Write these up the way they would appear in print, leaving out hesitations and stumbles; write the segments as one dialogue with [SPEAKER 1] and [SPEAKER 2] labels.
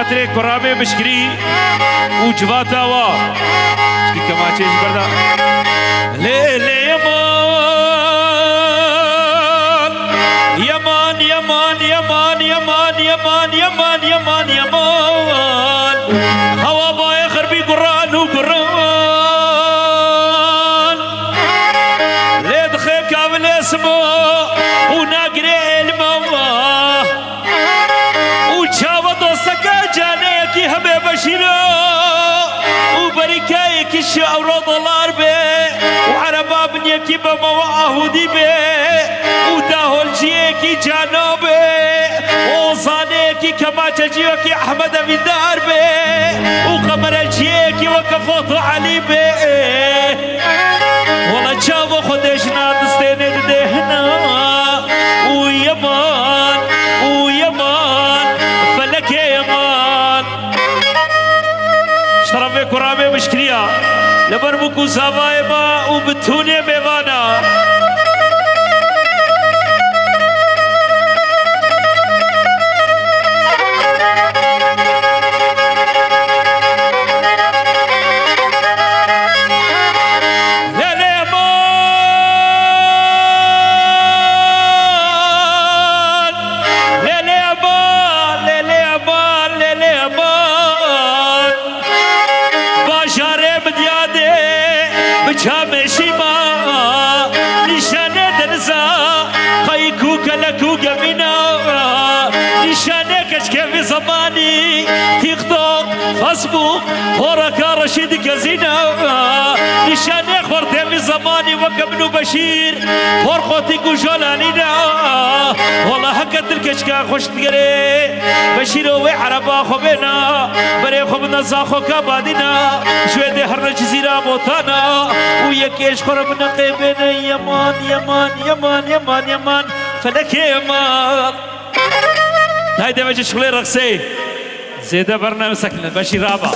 [SPEAKER 1] خاطر كرامي مشكري وجباتا وا كما تشيش بردا ليلي يمان يمان يمان يمان يمان يمان يمان يمان هوا باي خربي قران وقران ليد خيك قبل اسمه وناقري الموا وشاوة دوستك جانيكي همي بشيرو وبركايك الشعور دولار بي وعربا بنيكي بمواهو دي بي وداهول جيكي جانوبي وصانيكي كما تجيوكي احمد في دار بي وقمر الجيكي وكفوت علي بي والله شافوا خدشنا دستيني دهنا ويمان ويمان فلك يمان اشترفي كرامي مشكريا لبربكو سابايما وبتوني ميوانا فاسبوق هوركا رشيد كزينة نشان يخبر تيمي زماني وكبنو بشير هورخوتي جولانينا والله حقت الكشكا خوش تقري بشير وعربا خبنا بري خبنا زاخو كابادنا شويدي هرنا جزيرة موتانا ويكيش خربنا قيبنا يمان يمان يمان يمان يمان فلك يمان هاي دمجي شغلي رقصي زيادة برنامج سكنة بشير رابع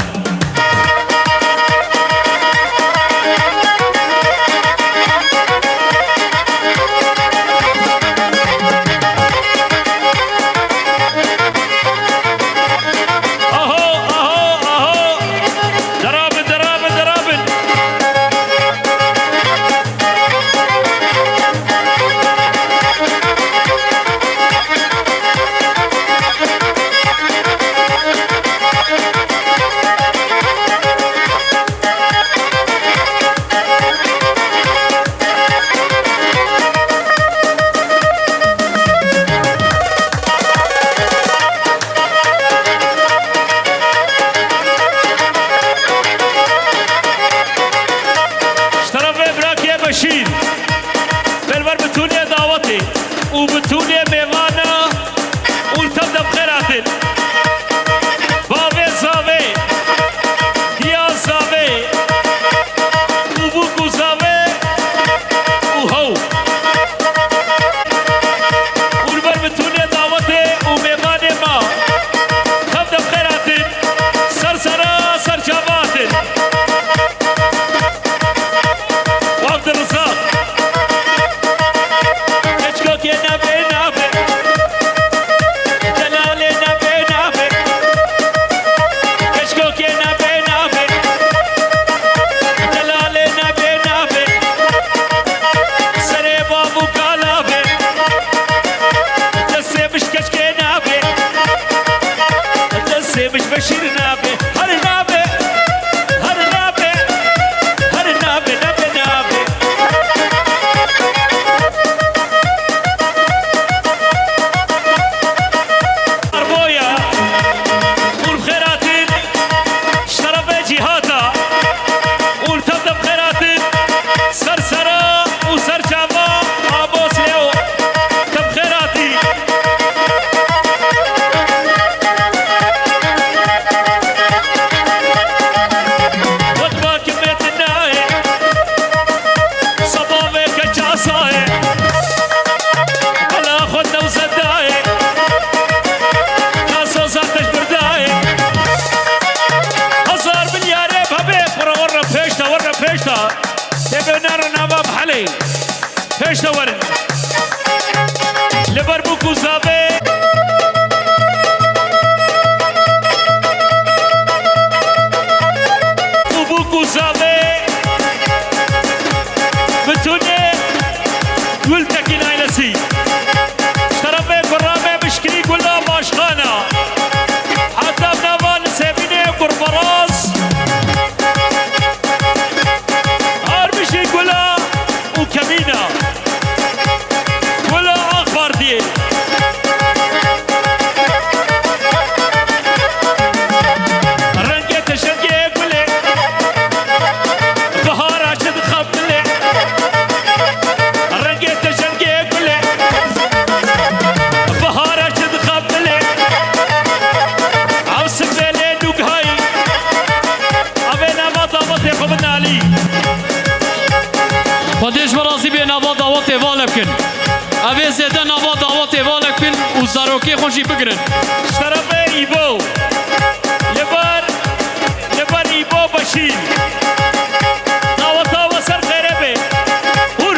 [SPEAKER 1] پیش نورن لبر بکو زابه
[SPEAKER 2] دستگی خوشی بگرن
[SPEAKER 1] طرف ایبو لبر ایبو بشیر دعوتا و سر خیره بی هور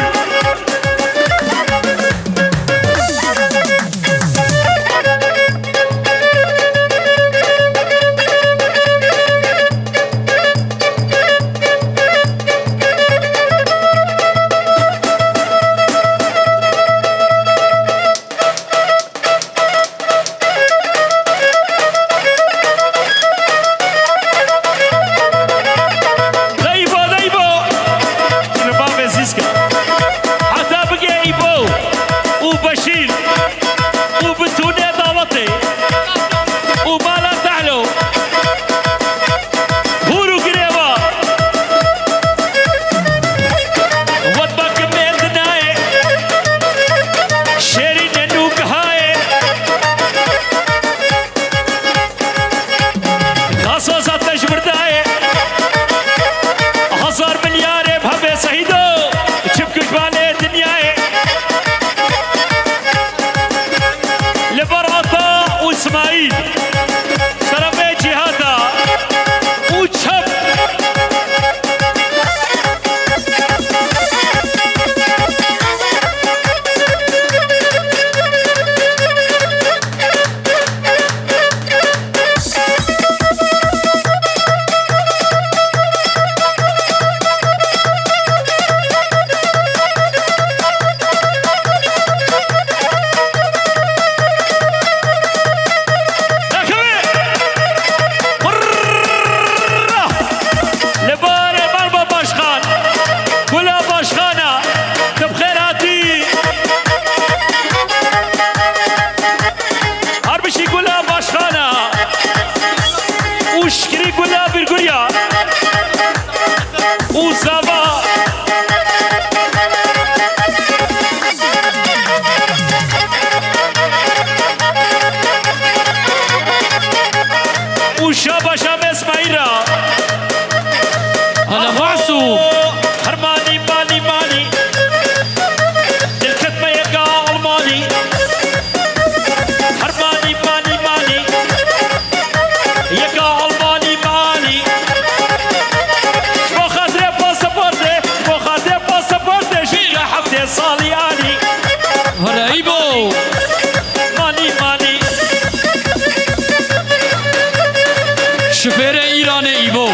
[SPEAKER 2] شفیر ایران ایبو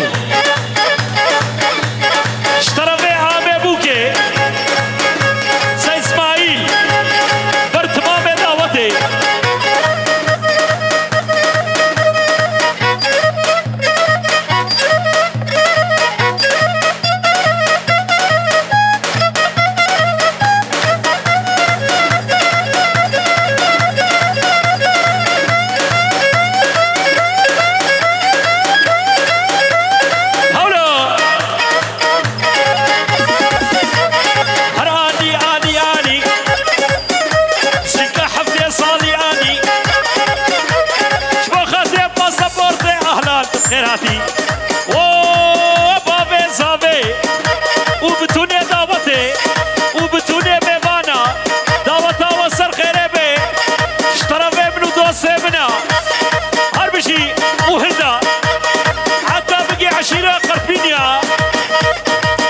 [SPEAKER 1] طرف عامه بوکه سه اسماعیل بر تمام دعوته خيراتي وبابي زابي وبتوني دعوتي وبتوني بيبانا دعوتا وصر خيربي اشترى ابن دوسي منا هربشي وهدا حتى بقي عشيرة قربينيا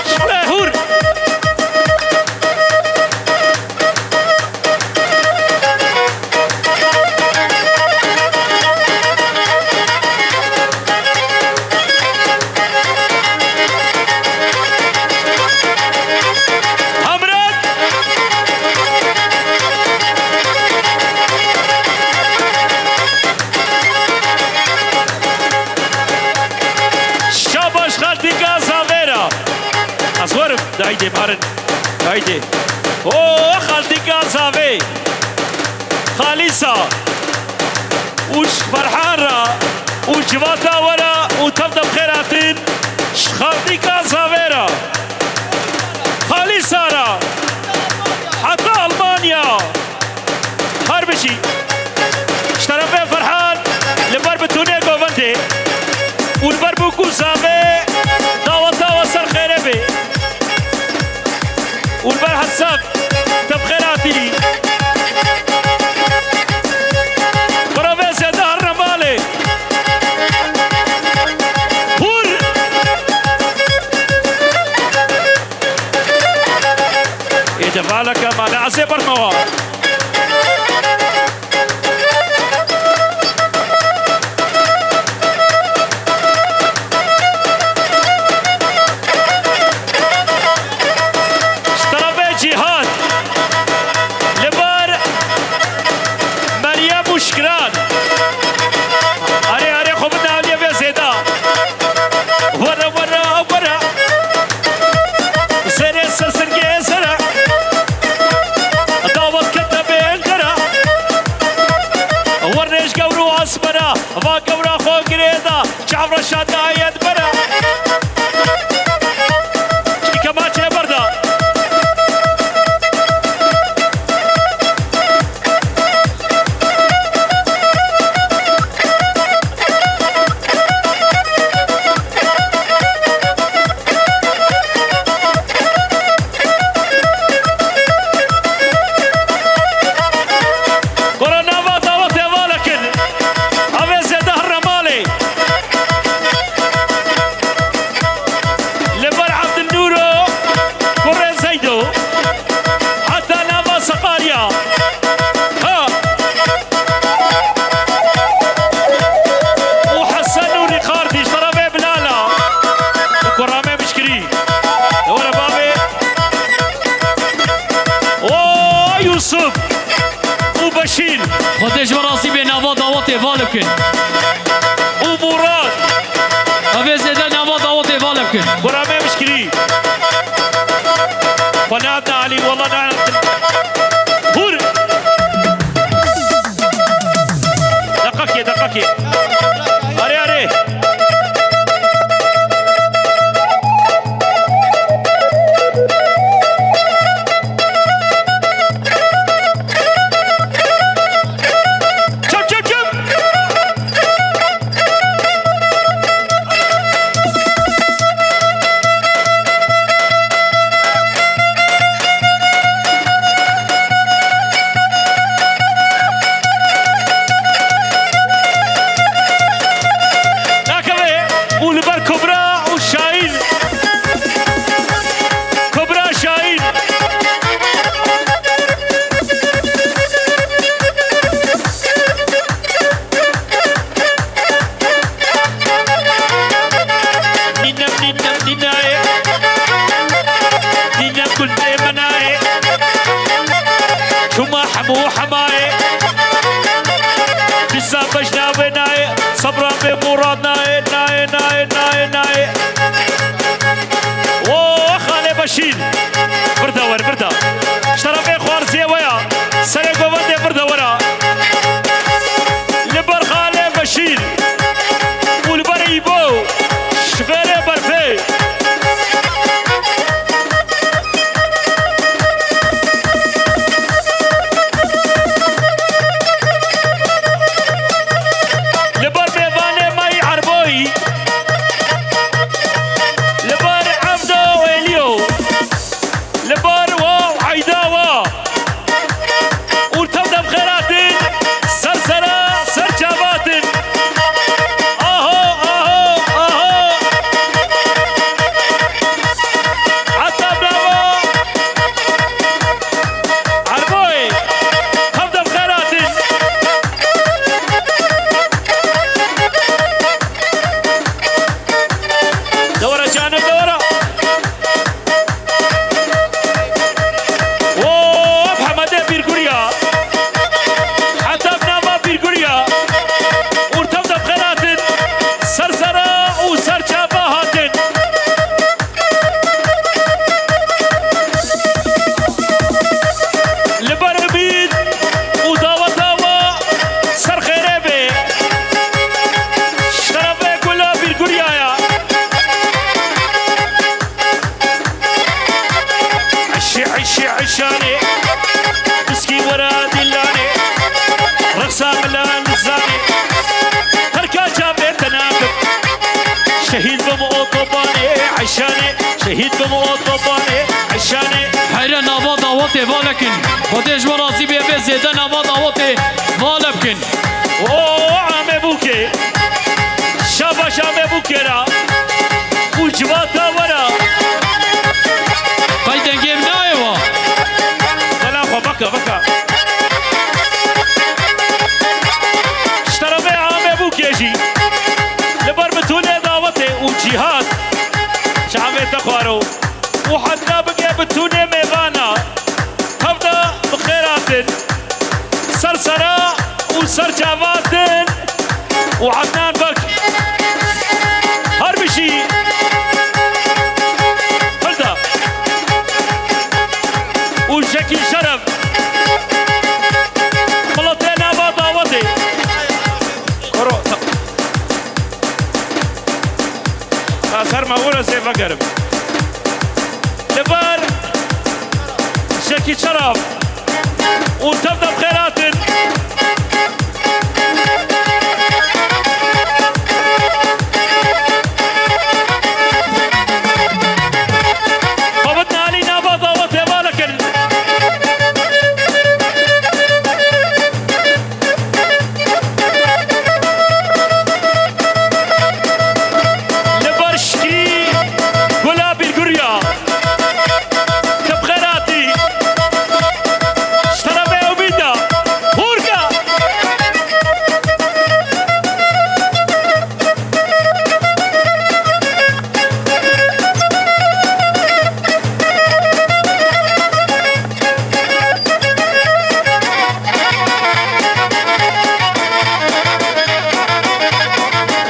[SPEAKER 1] شلهور دایده بارن دایده او خالتي كازافي خالصة وش فرحان را وجواتا ورا وتبدا بخيراتين خالتي كازافي را خالصة را حتى ألمانيا هربشي اشترفه فرحان لبر بتوني قوانتي والبر بوكو زافي دعوتا وصل خيربي والبارحة الساق تبخيراتي حسي برموا اشترى جهاد لبار مريم وشكران أري خبنا عليا يا زيدا ورا ورا ورا سري سرسنجي سرا دعوت كتب انقرا ورنيش قورو اسمرا ما قورا خو قريدا شعب رشاد آيات برا كما تشي بردا
[SPEAKER 2] خودش وراسي بين نوا دعوت والكن
[SPEAKER 1] ومراد
[SPEAKER 2] أبي زيدا نوا دعوت والكن
[SPEAKER 1] ورامي مشكلي ونادى علي والله نعلم هور دققي أري حمو حماي بسا بجنا بناي صبرا بمراد ناي ناي ناي ناي ناي خالي بشير بردا اشترى بي خوارزي ويا سري قوبندي بردا ورا لبر خالي بشير والبر يبو شغيري برفي عشاني مسكي ورا دلاني رقصة ملان الزاني هركا جابين تناقب شهيد بمؤطباني عشاني شهيد بمؤطباني عشاني
[SPEAKER 2] حيرا نوا دعوتي والكن خودش وراسي بي زيدا نوا دعوتي والكن
[SPEAKER 1] عمي بوكي شاباش عمي بوكي را وجباتا ورا
[SPEAKER 2] قايدن جيم نايوا
[SPEAKER 1] ولا خب جهاد شعبي تخوارو وحدنا بقى بتوني ميغانا هبدا بخيرات سرسرة وسرجابات وعدنان بك هربشي هلدا وشكي شرف ملطينا بضاوتي كرو أثر ما أقول سيف أقرب لبر شكي شرف وتبدأ بخيرات وبدنا علينا بضاوت يا مالك لبرشكي قلابي القرية تبخيراتي اشترى بيه وبيدا هورقا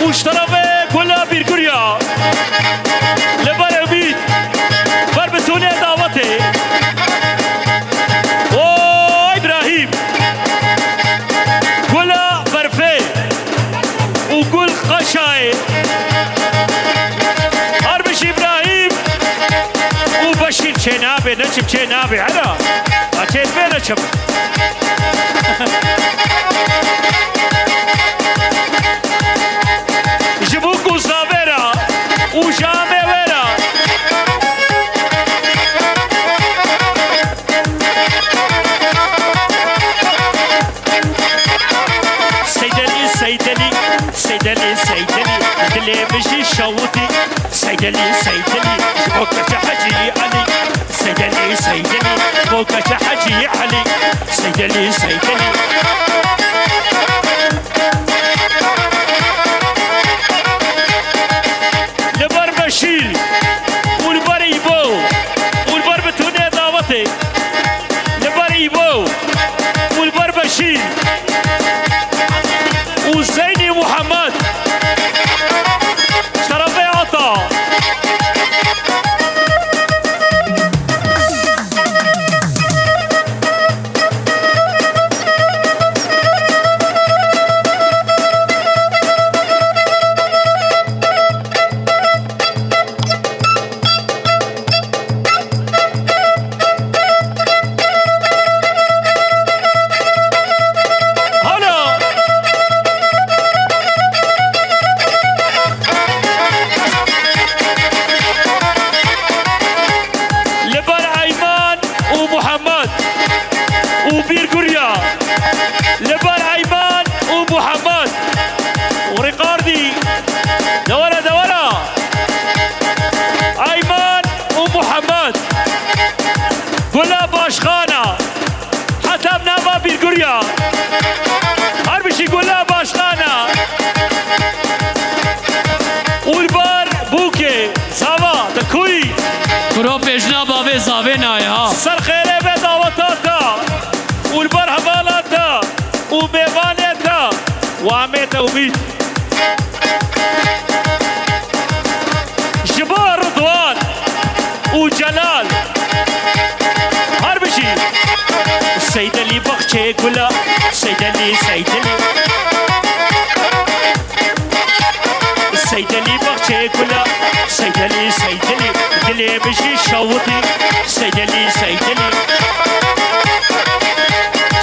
[SPEAKER 1] واشترى بيه قلابي القرية لبر عبيد بربتوني دعوتي ابراهيم قولا برفي وقول قشاي هربش ابراهيم وبشير شنابي نشب شنابي على اتين بين نشب جبوك وصابرة وجامي ورا سيدلي سيدلي سيدلي سيدلي دلي مشي شوطي سيدلي سيدلي جبوك حجي علي سيدلي سيدلي جبوك حجي علي سيدلي سيدلي لبر بشير والبر يبو والبر بتوني دعوتي لبر يبو والبر بشير وزيني محمد شرفي عطا وبير قرية لبر عيمان ومحمد وريكاردي دورة عيمان ومحمد قلا باشخانة حتى بنابا بير قرية هربشي قلا باشخانة والبار بوكي سوا تكوي
[SPEAKER 2] کرو پیشنا باوی زاوی نای ها
[SPEAKER 1] سر خیره به دعوتاتا والبر حوالاتا وميغانيتا وعميتا وبيت جبار رضوان وجلال هربشي السيدة اللي بخشي كلها السيدة اللي السيدة اللي بخشي كلها السيدة اللي اللي مشي شوطي السيدة اللي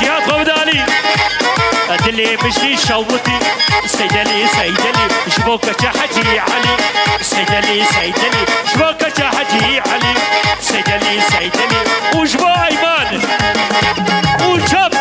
[SPEAKER 1] جهاد خبدالي اللي مشي شوطي السيدة اللي شبوكة حجي علي السيدة اللي شبوكة حجي علي السيدة اللي وجبو ايمان وجب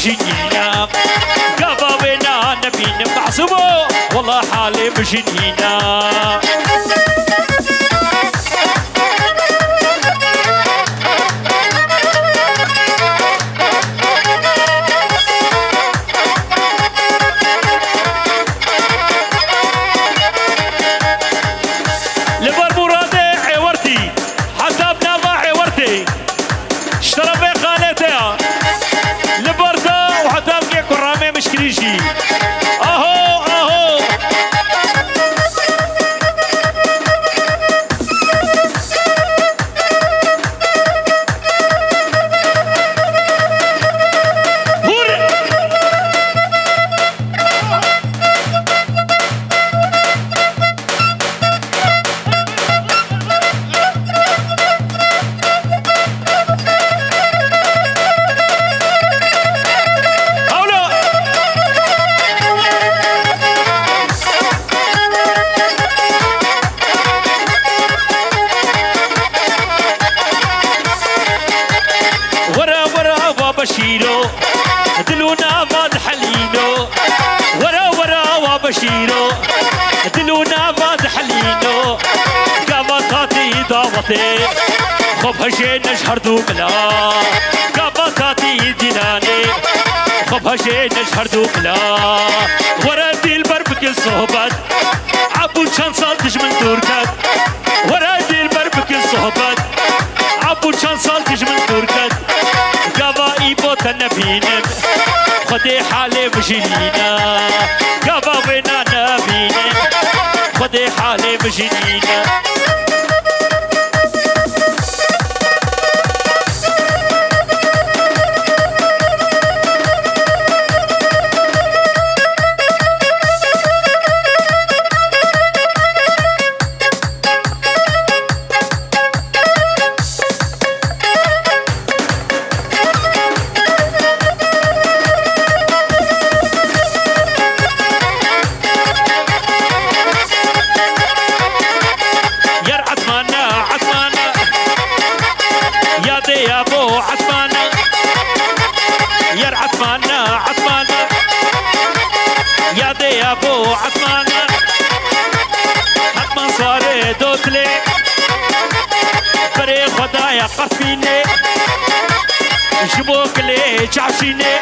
[SPEAKER 1] بجنينا قبا بينا نبين معصومو والله حالي بجنينا مشكليشي اهو اهو بشيرو دلونا فاد حلينو ورا ورا وبشيرو دلونا فاد حلينو قبطاتي دعوتي خب هشي نشهر دوبلا قبطاتي جناني خب هشي نشهر دوبلا ورا دي البربك الصحبت عبو شان صال تجمن دوركت ورا دي البربك الصحبت عبو شان صال تجمن دوركت قبائي بوتا نبينم خدي حالي بجنينا قبا وينا نبينم خدي حالي بجنينا يا ابو عثمانة يا عثمانة عثمانة يا دي يا ابو عثمانة عثمان صاري دوتلي بري خدايا قفيني جبوك لي جعشيني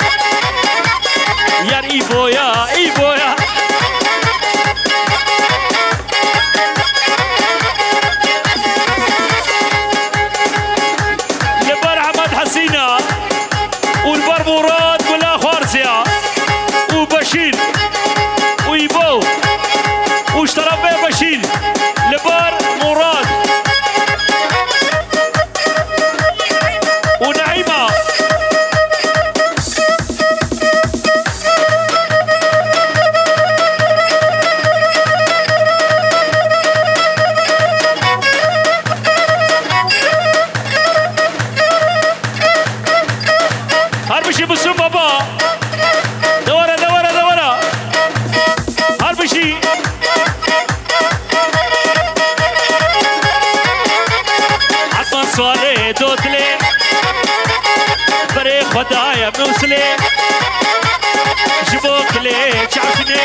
[SPEAKER 1] يا ايبويا ايبويا حسينة والبر مراد ولا خارسيا وبشير ويبو واشترى بيه بشير لبر مراد ونعيمة هربشي بسو بابا دورة دورة دورة هربشي عطمان سوالي دوتلي بري خدايا موسلي جبوك لي شعشني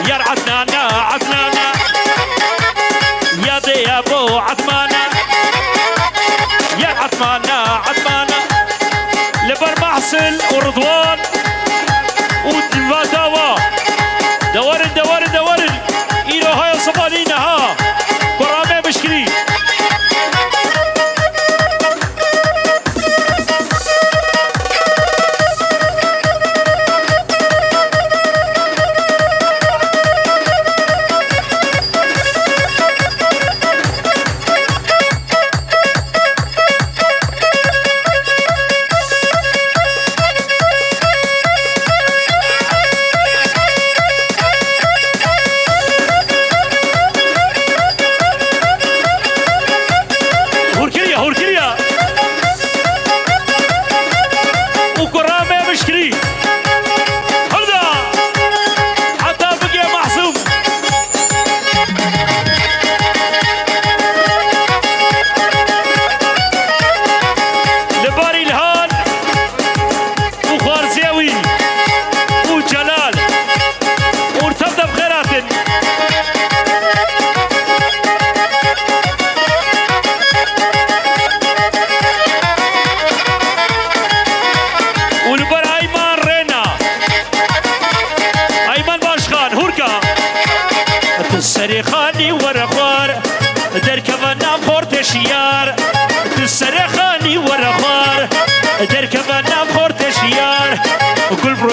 [SPEAKER 1] يا عدنانا عدنانا يا دي يا ابو عثمانة يا عثمانة عثمانة لبر محسن ورضوان ودفاتاوا دورن دورن دورن إلو هاي صبالينا ها برامي مشكلي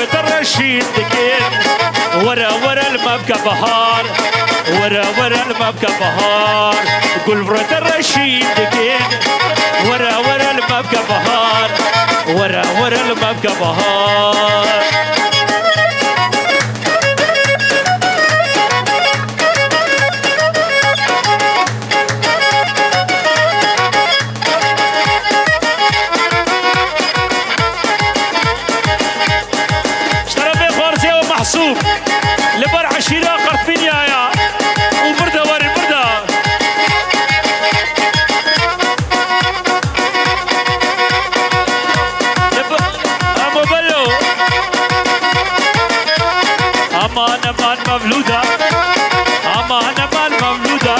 [SPEAKER 1] فروة الرشيد دكين ورا ورا المبكى بهار ورا ورا المبكى بهار قول فروة الرشيد دكين ورا ورا المبكى بهار ورا ورا المبكى بهار محسوب لبر عشيرة قرفين يا وبردة وري البردة أما بلو أمان أمان مولودة أمان أمان مولودة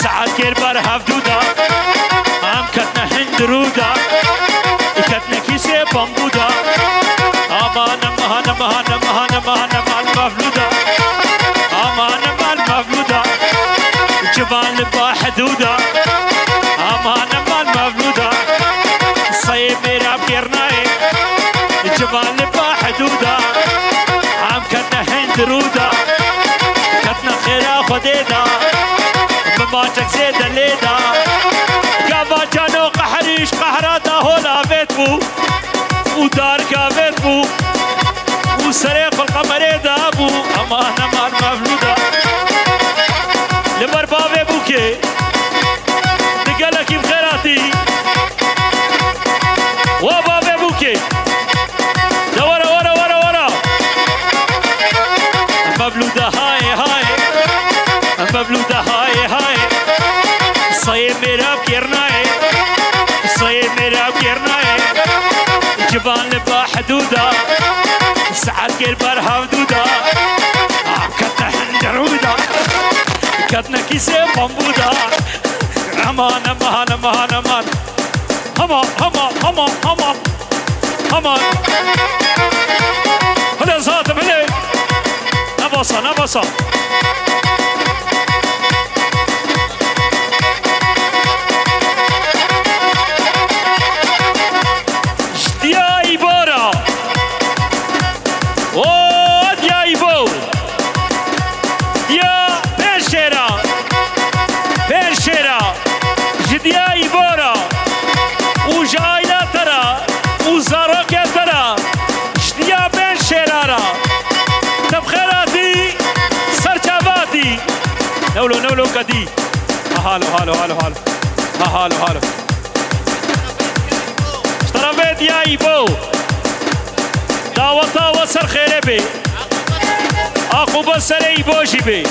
[SPEAKER 1] ساعات كيربار هفدودة أم كتنا هندرودة كتنا كيسي بامبودة أمان أمان أمان أمان أمان أمان مفلودة أمان أمان مفلودة جبال لبا حدودة أمان أمان مفلودة صيب ميراب كيرناي جبال لبا حدودة عم كتنا هندرودة كتنا خيرا خديدا بماجك زيدا ليدا قابا جانو قحريش قحراتا هولا بيتبو ودار كافيت بو وسريق القمر دابو امان امان مفلوده لمر بابي بوكي نقلك بخيراتي وبابي بوكي ورا ورا ورا ورا مفلوده هاي هاي مفلوده هاي هاي صيب ميراب كيرناي صيب ميراب كيرناي جبال لبا حدودة ساعات كيربار هودودة كتنا هندرودة كتنا كيسي بامبودة أمان أمان أمان أمان أمان أمان أمان أمان أمان هلا زاتم هلا نبصة نبصة جدياي بورا وجاينا ترى وزاروك يا ترى جديا بين شرارة تبخيراتي سرجاباتي نولو نولو كدي هالو هالو هالو هالو هالو هالو اشتربت يا ايبو دعوتا وسر خيري بي اخو بسر ايبوشي بي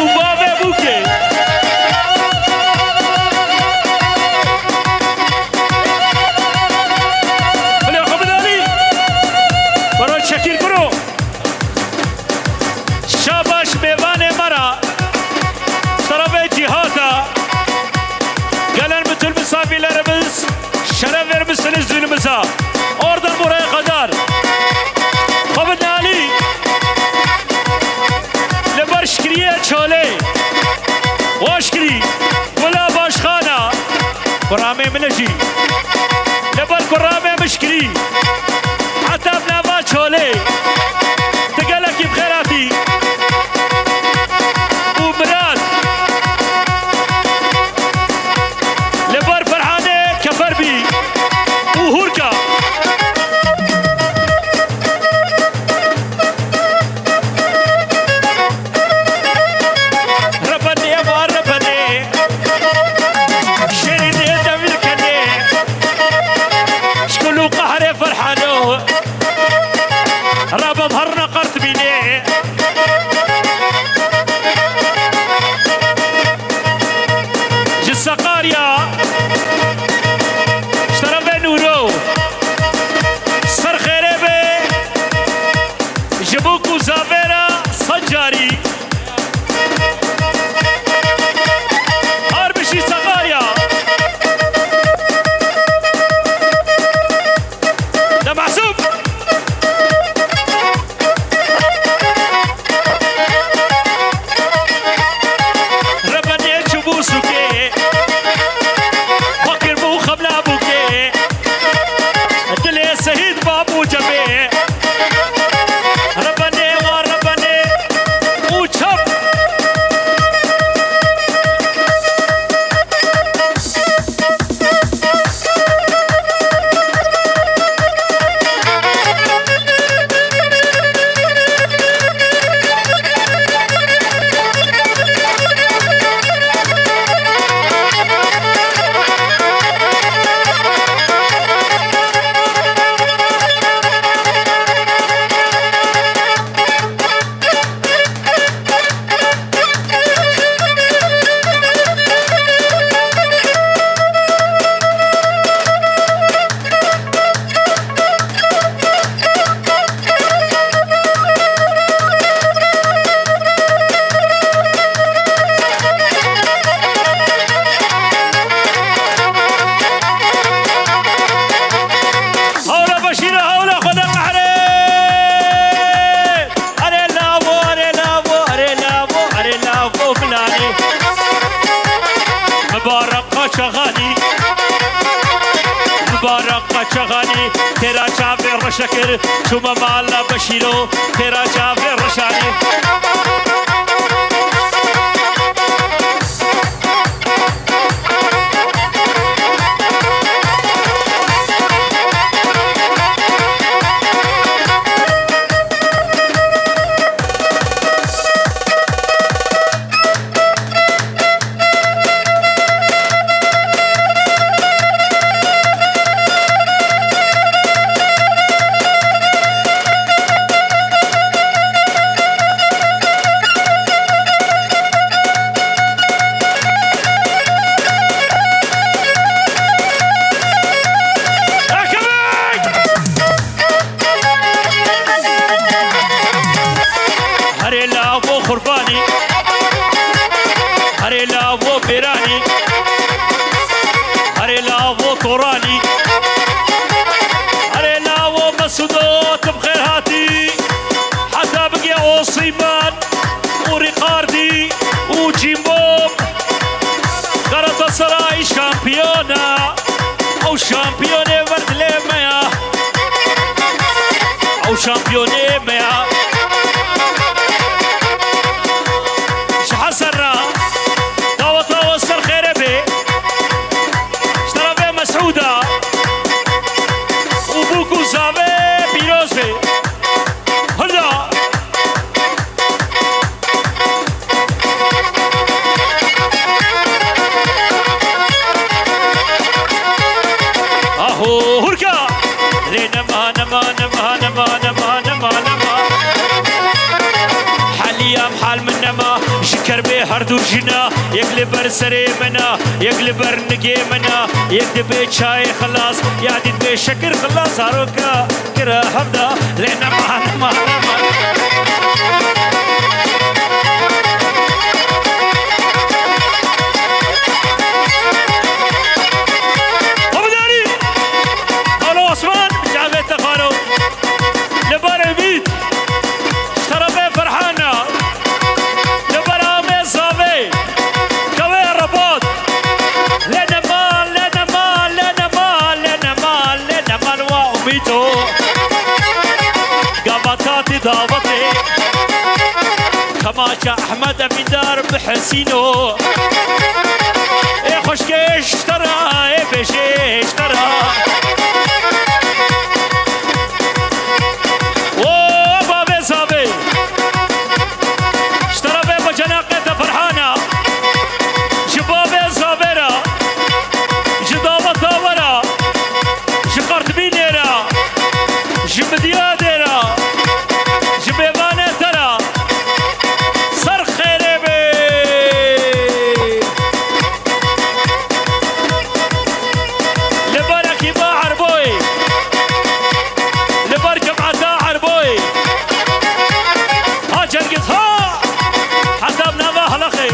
[SPEAKER 1] وبابي بوكي شکیر کرو شاباش میوان مرا طرف جهاتا گلن بتول مسافی لربز شرف ورمسن زلمسا اوردن برای قدر خبر نالی لبر شکریه چاله واشکری ولا باشخانه برامه منجی لبر کرامه مشکری حتى بنابا شولي تقلك بخيراتي ومراد لبر فرحانة كفر بي وهوركا ربني يا مار ربني شيريني دمي الكني شكلو قهري فرحانة قچغانی مبارک قچغانی تیرا چاوی رشکر چوم مالا بشیرو تیرا چاوی رشانی قرباني هري لا و بيراني هري لا و طوراني هري لا و مسدود بخير هاتي حتى بقي اوصيمان وريقاردي وجيمبوم غلطة سراي شامبيونا او شامبيوني ورد ليميا او شامبيوني ميا حسرة دعوة وصل خير بي اشترى بي مسعودة وبوكو زابي بيروز بي هلا اهو هركا لي نما نما نما نما نما نما نما حاليا محال من نما شكر بي هردو جنا يقلبر سري منا يقلبر نقي منا يكتب بي شاي خلاص يعدد بي شكر خلاص هاروكا كرا حمدا لنا ما نما نما ابو داري قالوا عثمان جابت تخالو لبار البيت اشترى بي فرحانه قبطاتي ضابطي كما جاء احمد من دار بحسينو ايه خشكيش ترى ايه بشيش ترى اوه بابي صابي اشترى بي بجناقته فرحانه شبابي صابره جدابة ورا شقرت بينيرا جمديادرا جبيبانه ترى صر خيري بي لبارك يبا عربوي لبارك معتا عربوي ها جنقص ها حتى بنابا هلخي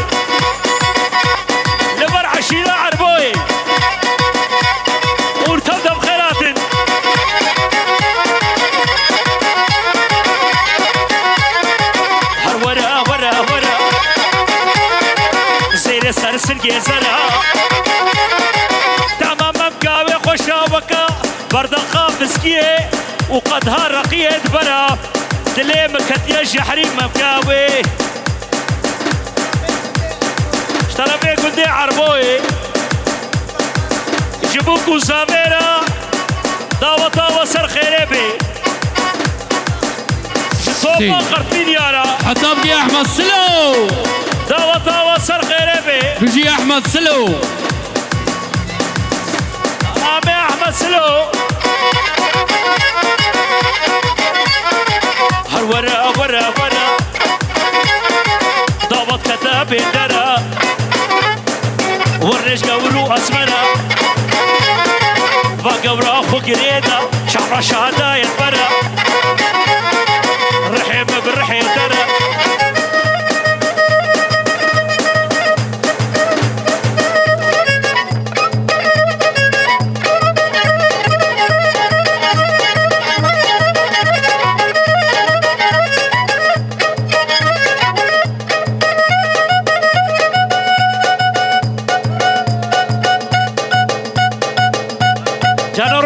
[SPEAKER 1] لبار عشيرة عربوي ورتبدا بخيرات ورا ورا ورا زير سرسن جزرا تمام مقاوي خوشا وكا بردخا مسكيه وقدها رقية برا دلي مكتيا جحري مقاوي اشترى بيه قدي عربوي جبوكو زاميرا داوة وسر خيري بي صوبا قرطين يارا
[SPEAKER 2] حتى بقي احمد سلو
[SPEAKER 1] داوة وسر خيري بي
[SPEAKER 2] بيجي احمد سلو
[SPEAKER 1] عمي احمد سلو هر ورا ورا ورا داوة كتاب درا ورش قولو اسمنا وقورا فقريدا شعر شهدا يتبرا رحيم بالرحيم ترى جانا